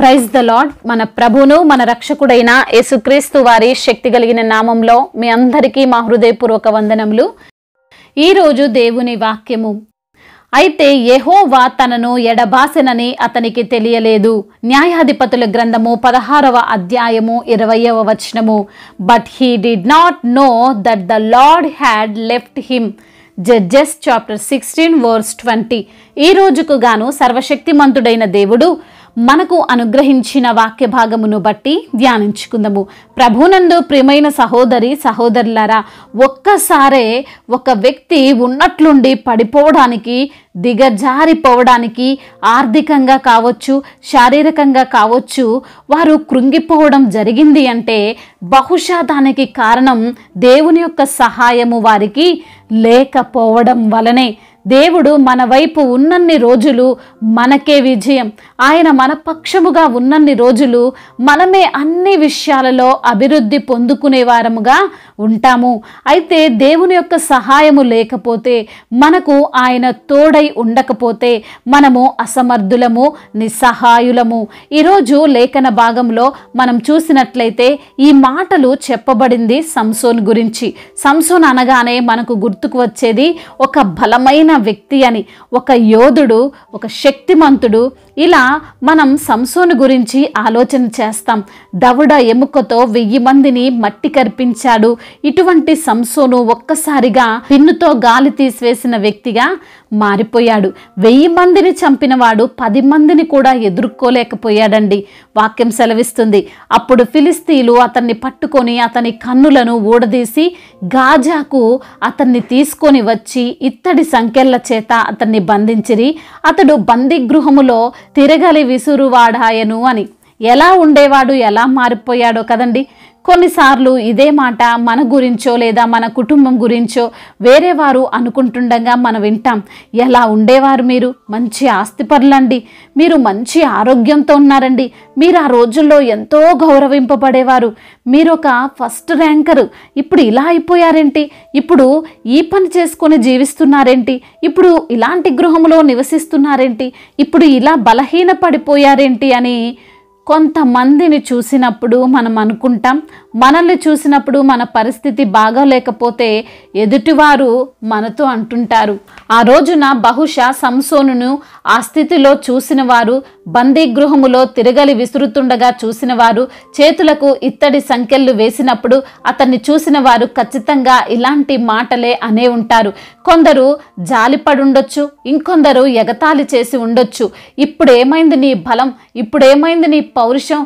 Praise the lord. మన ప్రభువును మన రక్షకుడైన యేసుక్రీస్తు వారి శక్తి కలిగిన నామంలో మీ అందరికీ మా హృదయపూర్వక వందనములు. ఈరోజు దేవుని వాక్యము. అయితే యెహోవా తనను ఎడబాసెనని అతనికి తెలియలేదు. న్యాయాధిపతుల గ్రంథము 16వ అధ్యాయము 20వ వచనము. But he did not know that the Lord had left him. Judges chapter 16 verse 20. ఈ రోజుకు గాను సర్వశక్తిమంతుడైన దేవుడు మనకు అనుగ్రహించిన వాక్య భాగమును బట్టి ధ్యానించుకుందాము. ప్రభునందు ప్రియమైన సహోదరి సహోదరులారా, ఒక్కసారే ఒక వ్యక్తి ఉన్నట్లుండి పడిపోవడానికి, దిగజారిపోవడానికి, ఆర్థికంగా కావచ్చు, శారీరకంగా కావచ్చు, వారు కృంగిపోవడం జరిగింది అంటే బహుశా దానికి కారణం దేవుని యొక్క సహాయము వారికి లేకపోవడం వలనే. దేవుడు మన వైపు ఉన్నన్ని రోజులు మనకే విజయం. ఆయన మన పక్షముగా ఉన్నన్ని రోజులు మనమే అన్ని విషయాలలో అభివృద్ధి పొందుకునే వారముగా ఉంటాము. అయితే దేవుని యొక్క సహాయము లేకపోతే, మనకు ఆయన తోడై ఉండకపోతే మనము అసమర్థులము, నిస్సహాయులము. ఈరోజు లేఖన భాగంలో మనం చూసినట్లయితే ఈ మాటలు చెప్పబడింది సంసోన్ గురించి. సంసోన్ అనగానే మనకు గుర్తుకు వచ్చేది ఒక బలమైన వ్యక్తి అని, ఒక యోధుడు, ఒక శక్తిమంతుడు. ఇలా మనం సంసోను గురించి ఆలోచన చేస్తాం. దవడ ఎముకతో 1000 మందిని మట్టి కరిపించాడు. ఇటువంటి సంసోను ఒక్కసారిగా పిన్నుతో గాలి తీసివేసిన వ్యక్తిగా మారిపోయాడు. 1000 మందిని చంపినవాడు 10 మందిని కూడా ఎదుర్కోలేకపోయాడండి. వాక్యం సెలవిస్తుంది, అప్పుడు ఫిలిస్తీయులు అతన్ని పట్టుకొని అతని కన్నులను ఊడదీసి గాజాకు అతన్ని తీసుకొని వచ్చి ఇత్తడి సంకెళ్ల చేత అతన్ని బంధించిరి. అతడు బందీగృహములో తిరగలి విసురువాడాయను అని. ఎలా ఉండేవాడు, ఎలా మారిపోయాడో కదండి. కొన్నిసార్లు ఇదే మాట మన గురించో లేదా మన కుటుంబం గురించో వేరే వారు అనుకుంటుండగా మనం వింటాం. ఎలా ఉండేవారు మీరు? మంచి ఆస్తిపరులండి, మీరు మంచి ఆరోగ్యంతో ఉన్నారండి, మీరు ఆ రోజుల్లో ఎంతో గౌరవింపబడేవారు, మీరు ఒక ఫస్ట్ ర్యాంకరు, ఇప్పుడు ఇలా అయిపోయారేంటి, ఇప్పుడు ఈ పని చేసుకొని జీవిస్తున్నారేంటి, ఇప్పుడు ఇలాంటి గృహంలో నివసిస్తున్నారేంటి, ఇప్పుడు ఇలా బలహీన పడిపోయారేంటి అని కొంతమందిని చూసినప్పుడు మనం అనుకుంటాం. మనల్ని చూసినప్పుడు మన పరిస్థితి బాగాలేకపోతే ఎదుటివారు మనతో అంటుంటారు. ఆ రోజున బహుశా సంసోనును ఆ స్థితిలో చూసిన వారు, బందీగృహములో తిరగలి విసురుతుండగా చూసిన వారు, చేతులకు ఇత్తడి సంకెళ్ళు వేసినప్పుడు అతన్ని చూసిన వారు ఖచ్చితంగా ఇలాంటి మాటలే అనే ఉంటారు. కొందరు జాలిపడుండొచ్చు, ఇంకొందరు ఎగతాళి చేసి ఉండొచ్చు. ఇప్పుడేమైంది నీ బలం, ఇప్పుడేమైంది నీ పౌరుషం,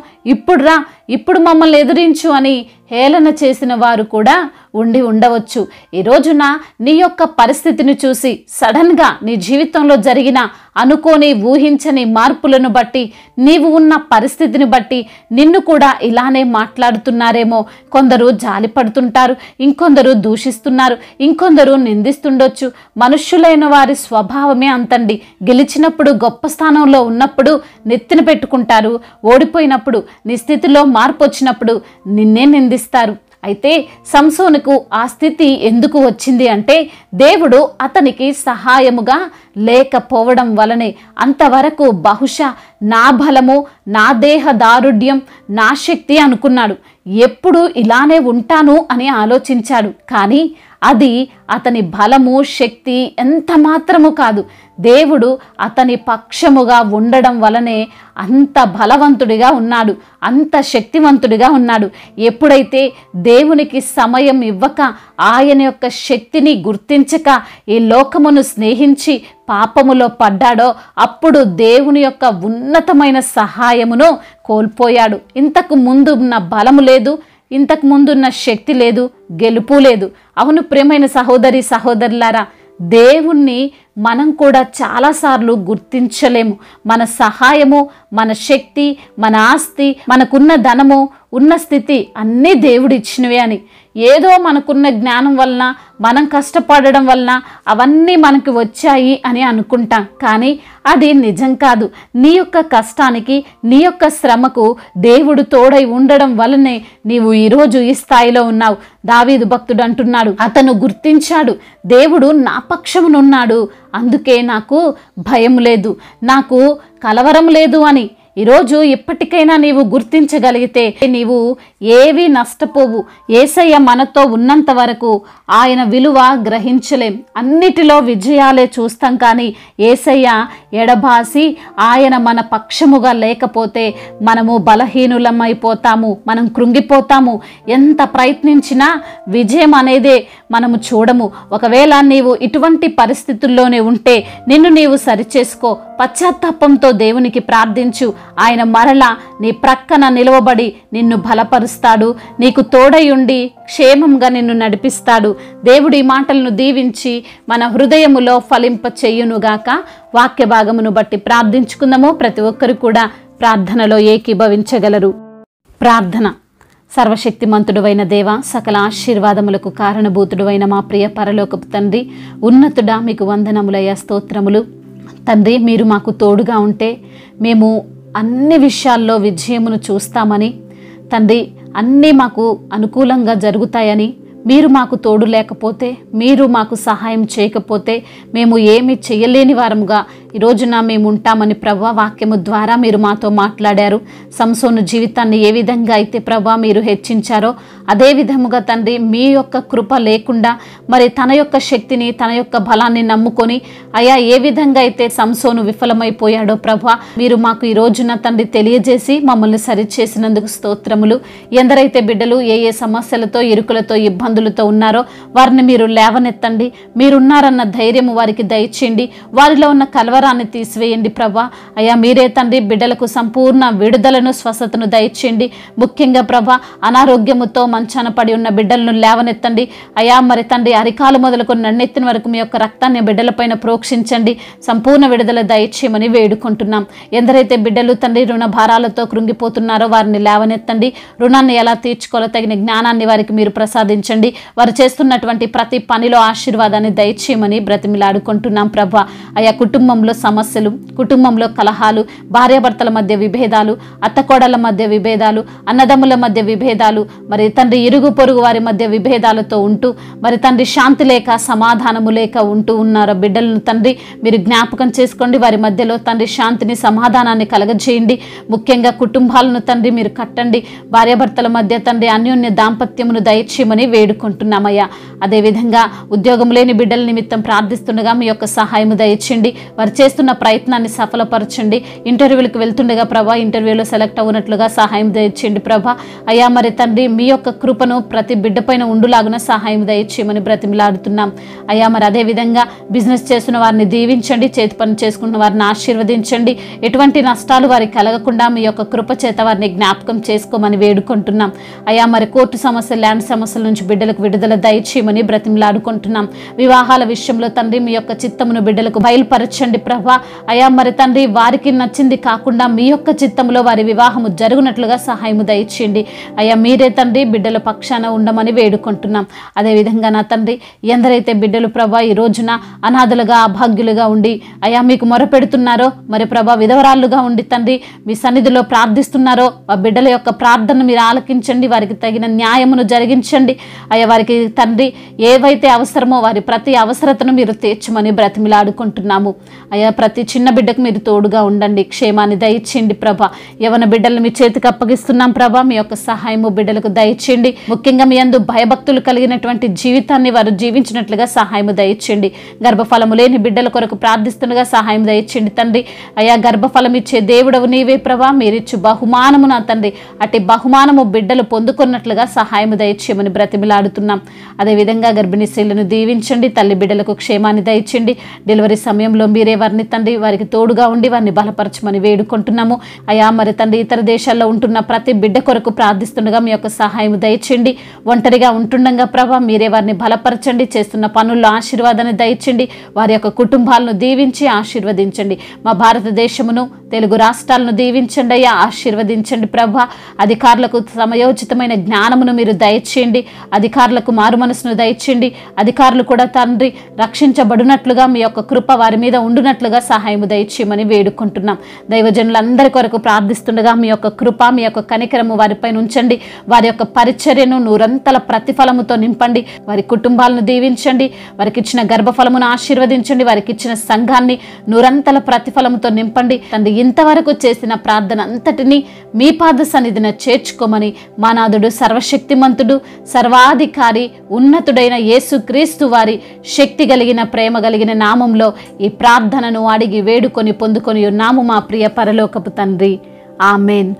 ఇప్పుడు మమ్మల్ని ఎదిరించు అని హేళన చేసిన వారు కూడా ఉండి ఉండవచ్చు. ఈ రోజున నీ యొక్క పరిస్థితిని చూసి, సడన్గా నీ జీవితంలో జరిగిన అనుకోని ఊహించని మార్పులను బట్టి, నీవు ఉన్న పరిస్థితిని బట్టి నిన్ను కూడా ఇలానే మాట్లాడుతున్నారేమో. కొందరు జాలి పడుతుంటారు, ఇంకొందరు దూషిస్తున్నారు, ఇంకొందరు నిందిస్తుండొచ్చు. మనుష్యులైన వారి స్వభావమే అంతండి. గెలిచినప్పుడు, గొప్ప స్థానంలో ఉన్నప్పుడు నెత్తిన పెట్టుకుంటారు, ఓడిపోయినప్పుడు, నీ స్థితిలో మార్పు వచ్చినప్పుడు నిన్నే నిందిస్తారు. అయితే సంసోనుకు ఆ స్థితి ఎందుకు వచ్చింది అంటే దేవుడు అతనికి సహాయముగా లేకపోవడం వలనే. అంతవరకు బహుశా నా బలము, నా దేహ దారుఢ్యం, నా శక్తి అనుకున్నాడు. ఎప్పుడు ఇలానే ఉంటాను అని ఆలోచించాడు. కానీ అది అతని బలము, శక్తి ఎంత మాత్రము కాదు. దేవుడు అతని పక్షముగా ఉండడం వలనే అంత బలవంతుడిగా ఉన్నాడు, అంత శక్తివంతుడిగా ఉన్నాడు. ఎప్పుడైతే దేవునికి సమయం ఇవ్వక, ఆయన యొక్క శక్తిని గుర్తించక ఈ లోకమును స్నేహించి పాపములో పడ్డాడో అప్పుడు దేవుని యొక్క ఉన్నతమైన సహాయమును కోల్పోయాడు. ఇంతకు ముందు ఉన్న బలము లేదు, ఇంతకు ముందున్న శక్తి లేదు, గెలుపు లేదు. అవును ప్రియమైన సహోదరి సహోదరులారా, దేవుణ్ణి మనం కూడా చాలాసార్లు గుర్తించలేము. మన సహాయము, మన శక్తి, మన ఆస్తి, మనకున్న ధనము, ఉన్న స్థితి అన్నీ దేవుడిచ్చినవే అని. ఏదో మనకున్న జ్ఞానం వలన, మనం కష్టపడడం వలన అవన్నీ మనకు వచ్చాయి అని అనుకుంటాం. కానీ అది నిజం కాదు. నీ యొక్క కష్టానికి, నీ యొక్క శ్రమకు దేవుడు తోడై ఉండడం వలనే నీవు ఈరోజు ఈ స్థాయిలో ఉన్నావు. దావీదు భక్తుడు అంటున్నాడు, అతను గుర్తించాడు, దేవుడు నా పక్షమునున్నాడు, అందుకే నాకు భయం లేదు, నాకు కలవరం లేదు అని. ఈరోజు ఇప్పటికైనా నీవు గుర్తించగలిగితే నీవు ఏవి నష్టపోవు. యేసయ్య మనతో ఉన్నంత వరకు ఆయన విలువ గ్రహించలేం. అన్నిటిలో విజయాలే చూస్తాం, కానీ యేసయ్య ఎడబాసి ఆయన మన పక్షముగా లేకపోతే మనము బలహీనులమైపోతాము, మనం కృంగిపోతాము. ఎంత ప్రయత్నించినా విజయం అనేదే మనము చూడము. ఒకవేళ నీవు ఇటువంటి పరిస్థితుల్లోనే ఉంటే నిన్ను నీవు సరిచేసుకో, పశ్చాత్తాపంతో దేవునికి ప్రార్థించు. ఆయన మరలా నీ ప్రక్కన నిలవబడి నిన్ను బలపరుస్తాడు, నీకు తోడయుండి క్షేమంగా నిన్ను నడిపిస్తాడు. దేవుడి మాటలను దీవించి మన హృదయములో ఫలింప చెయ్యునుగాక. వాక్య భాగమును బట్టి ప్రార్థించుకుందాము. ప్రతి ఒక్కరు కూడా ప్రార్థనలో ఏకీభవించగలరు. ప్రార్థన. సర్వశక్తిమంతుడువైన దేవ, సకల ఆశీర్వాదములకు కారణభూతుడువైన మా ప్రియ పరలోకపు తండ్రి, ఉన్నతుడా మీకు వందనములయ్యా, స్తోత్రములు. తండ్రి, మీరు మాకు తోడుగా ఉంటే మేము అన్ని విషయాల్లో విజయమును చూస్తామని, తండ్రి అన్నీ మాకు అనుకూలంగా జరుగుతాయని, మీరు మాకు తోడు లేకపోతే, మీరు మాకు సహాయం చేయకపోతే మేము ఏమి చేయలేని వారముగా ఈ రోజున మేము ఉంటామని ప్రభువా వాక్యము ద్వారా మీరు మాతో మాట్లాడారు. సంసోను జీవితాన్ని ఏ విధంగా అయితే ప్రభువా మీరు హెచ్చించారో అదే విధముగా తండ్రి మీ యొక్క కృప లేకుండా మరి తన యొక్క శక్తిని తన యొక్క బలాన్ని నమ్ముకొని అయా ఏ విధంగా అయితే సంసోను విఫలమైపోయాడో ప్రభువా మీరు మాకు ఈ రోజున తండ్రి తెలియజేసి మమ్మల్ని సరిచేసినందుకు స్తోత్రములు. ఎందరైతే బిడ్డలు ఏ ఏ సమస్యలతో ఇరుకులతో ఇబ్బందులతో ఉన్నారో వారిని మీరు లేవనెత్తండి. మీరున్నారన్న ధైర్యము వారికి దయచేయండి. వారిలో ఉన్న కలవరాన్ని తీసివేయండి ప్రభా. అయ్యా మీరే తండ్రి బిడ్డలకు సంపూర్ణ విడుదలను స్వస్థతను దయచేయండి. ముఖ్యంగా ప్రభా అనారోగ్యముతో మంచాన పడి ఉన్న బిడ్డలను లేవనెత్తండి. అయ్యా మరి తండ్రి అరికాలు మొదలుకొని నన్నెత్తిన వరకు మీ యొక్క రక్తాన్ని బిడ్డలపైన ప్రోక్షించండి. సంపూర్ణ విడుదల దయచేయమని వేడుకుంటున్నాం. ఎందరైతే బిడ్డలు తండ్రి రుణ భారాలతో కృంగిపోతున్నారో వారిని లేవనెత్తండి. రుణాన్ని ఎలా తీర్చుకోవాలో తగిన జ్ఞానాన్ని వారికి మీరు ప్రసాదించండి. వారు చేస్తున్నటువంటి ప్రతి పనిలో ఆశీర్వాదాన్ని దయచేయమని బ్రతిమిలాడుకుంటున్నాం ప్రభా. అయా కుటుంబంలో సమస్యలు, కుటుంబంలో కలహాలు, భార్యాభర్తల మధ్య విభేదాలు, అత్తకోడల మధ్య విభేదాలు, అన్నదమ్ముల మధ్య విభేదాలు, మరి తండ్రి ఇరుగు పొరుగు వారి మధ్య విభేదాలతో ఉంటూ మరి తండ్రి శాంతి లేక సమాధానము లేక ఉంటూ ఉన్నారు బిడ్డలను తండ్రి మీరు జ్ఞాపకం చేసుకోండి. వారి మధ్యలో తండ్రి శాంతిని సమాధానాన్ని కలగజేయండి. ముఖ్యంగా కుటుంబాలను తండ్రి మీరు కట్టండి. భార్యాభర్తల మధ్య తండ్రి అన్యోన్య దాంపత్యమును దయచేయమని వేడుకుంటున్నామయ్యా. అదేవిధంగా ఉద్యోగం లేని బిడ్డల నిమిత్తం ప్రార్థిస్తుండగా మీ యొక్క సహాయము దయచేయండి. వారు చేస్తున్న ప్రయత్నాన్ని సఫలపరచండి. ఇంటర్వ్యూలకు వెళ్తుండగా ప్రభా ఇంటర్వ్యూలో సెలెక్ట్ అవునట్లుగా సహాయం దయచేయండి ప్రభా. అయ్యా మరి తండ్రి మీ యొక్క కృపను ప్రతి బిడ్డ పైన ఉండులాగున సహాయం దయచేయమని బ్రతిమలాడుతున్నాం. అయ్యా మరి అదేవిధంగా బిజినెస్ చేస్తున్న వారిని దీవించండి. చేతి పని చేసుకున్న వారిని ఆశీర్వదించండి. ఎటువంటి నష్టాలు వారికి కలగకుండా మీ యొక్క కృప చేత వారిని జ్ఞాపకం చేసుకోమని వేడుకుంటున్నాం. అయ్యా మరి కోర్టు సమస్య, ల్యాండ్ సమస్యల నుంచి బిడ్డలకు విడుదల దయచేయమని బ్రతిమలాడుకుంటున్నాం. వివాహాల విషయంలో తండ్రి మీ యొక్క చిత్తమును బిడ్డలకు బయలుపరచండి ప్రభా. అయా మరి తండ్రి వారికి నచ్చింది కాకుండా మీ యొక్క చిత్తములో వారి వివాహము జరుగునట్లుగా సహాయము దయచేయండి. అయ్యా మీరే తండ్రి బిడ్డల పక్షాన ఉండమని వేడుకుంటున్నాం. అదేవిధంగా నా తండ్రి ఎందరైతే బిడ్డలు ప్రభా ఈ రోజున అనాథలుగా అభాగ్యులుగా ఉండి అయా మీకు మొరపెడుతున్నారో, మరి ప్రభా విధవరాళ్ళుగా ఉండి తండ్రి మీ సన్నిధిలో ప్రార్థిస్తున్నారో ఆ బిడ్డల యొక్క ప్రార్థన మీరు ఆలకించండి. వారికి తగిన న్యాయమును జరిగించండి. అయ్యా వారికి తండ్రి ఏవైతే అవసరమో వారి ప్రతి అవసరతను మీరు తీర్చమని బ్రతిమిలాడుకుంటున్నాము. అయ్యా ప్రతి చిన్న బిడ్డకు మీరు తోడుగా ఉండండి. క్షేమాన్ని దయచేయండి ప్రభా. యవన బిడ్డలను మీ చేతికి అప్పగిస్తున్నాం ప్రభా. మీ యొక్క సహాయము బిడ్డలకు దయచేయండి. ముఖ్యంగా మీ యందు భయభక్తులు కలిగినటువంటి జీవితాన్ని వారు జీవించినట్లుగా సహాయము దయచేయండి. గర్భఫలము లేని బిడ్డల కొరకు ప్రార్థిస్తుండగా సహాయం దయచేయండి తండ్రి. అయ్యా గర్భఫలం ఇచ్చే దేవుడవు నీవే ప్రభా. మీరిచ్చు బహుమానము నా తండ్రి అట్టి బహుమానము బిడ్డలు పొందుకున్నట్లుగా సహాయము దయచేయమని బ్రతిమిలాడుతున్నాం. అదేవిధంగా గర్భిణీ స్త్రీలను దీవించండి. తల్లి బిడ్డలకు క్షేమాన్ని దయచేయండి. డెలివరీ సమయంలో మీరే వారిని తండ్రి వారికి తోడుగా ఉండి వారిని బలపరచమని వేడుకుంటున్నాము. అయా మరి తండ్రి ఇతర దేశాల్లో ఉంటున్న ప్రతి బిడ్డ కొరకు ప్రార్థిస్తుండగా మీ యొక్క సహాయం దయచేయండి. ఒంటరిగా ఉంటుండగా ప్రభా మీరే వారిని బలపరచండి. చేస్తున్న పనుల్లో ఆశీర్వాదాన్ని దయచేయండి. వారి యొక్క కుటుంబాలను దీవించి ఆశీర్వదించండి. మా భారతదేశమును, తెలుగు రాష్ట్రాలను దీవించండి అయ్యా, ఆశీర్వదించండి ప్రభా. అధికారులకు సమయోచితమైన జ్ఞానమును మీరు దయచేయండి. అధికారులకు మారు మనసును దయచేయండి. అధికారులు కూడా తండ్రి రక్షించబడినట్లుగా మీ యొక్క కృప వారి మీద ఉండున తగినట్లుగా సహాయము దయచేయమని వేడుకుంటున్నాం. దైవజనులందరి కొరకు ప్రార్థిస్తుండగా మీ యొక్క కృప, మీ యొక్క కనికరము వారిపైన ఉంచండి. వారి యొక్క పరిచర్యను నూరంతల ప్రతిఫలముతో నింపండి. వారి కుటుంబాలను దీవించండి. వారికి ఇచ్చిన గర్భఫలమును ఆశీర్వదించండి. వారికి ఇచ్చిన సంఘాన్ని నూరంతల ప్రతిఫలముతో నింపండి. తండ్రి, ఇంతవరకు చేసిన ప్రార్థన అంతటినీ మీ పాద సన్నిధిన చేర్చుకోమని మా నాథుడు, సర్వశక్తిమంతుడు, సర్వాధికారి, ఉన్నతుడైన యేసుక్రీస్తు వారి శక్తి కలిగిన, ప్రేమ కలిగిన నామంలో ఈ ప్రార్థనను అడిగి వేడుకొని పొందుకొని ఉన్నాము మా ప్రియ పరలోకపు తండ్రి. ఆమెన్.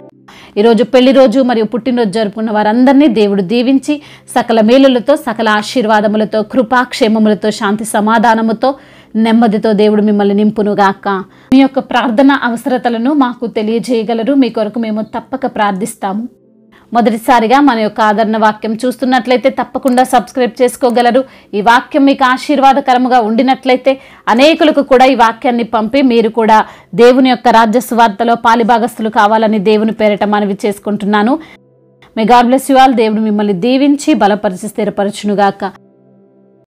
ఈరోజు పెళ్లి రోజు మరియు పుట్టినరోజు జరుపుకున్న వారందరినీ దేవుడు దీవించి సకల మేలులతో, సకల ఆశీర్వాదములతో, కృపాక్షేమములతో, శాంతి సమాధానముతో, నెమ్మదితో దేవుడు మిమ్మల్ని నింపునుగాక. మీ యొక్క ప్రార్థన అవసరతలను మాకు తెలియజేయగలరు. మీ కొరకు మేము తప్పక ప్రార్థిస్తాము. మొదటిసారిగా మన యొక్క ఆదరణ వాక్యం చూస్తున్నట్లయితే తప్పకుండా సబ్స్క్రైబ్ చేసుకోగలరు. ఈ వాక్యం మీకు ఆశీర్వాదకరముగా ఉండినట్లయితే అనేకులకు కూడా ఈ వాక్యాన్ని పంపి మీరు కూడా దేవుని యొక్క రాజ్య సువార్తలో పాలిభాగస్తులు కావాలని దేవుని పేరిట మనవి చేసుకుంటున్నాను. May God bless you all. దేవుడు మిమ్మల్ని దీవించి బలపరిచి స్థిరపరచునుగాక.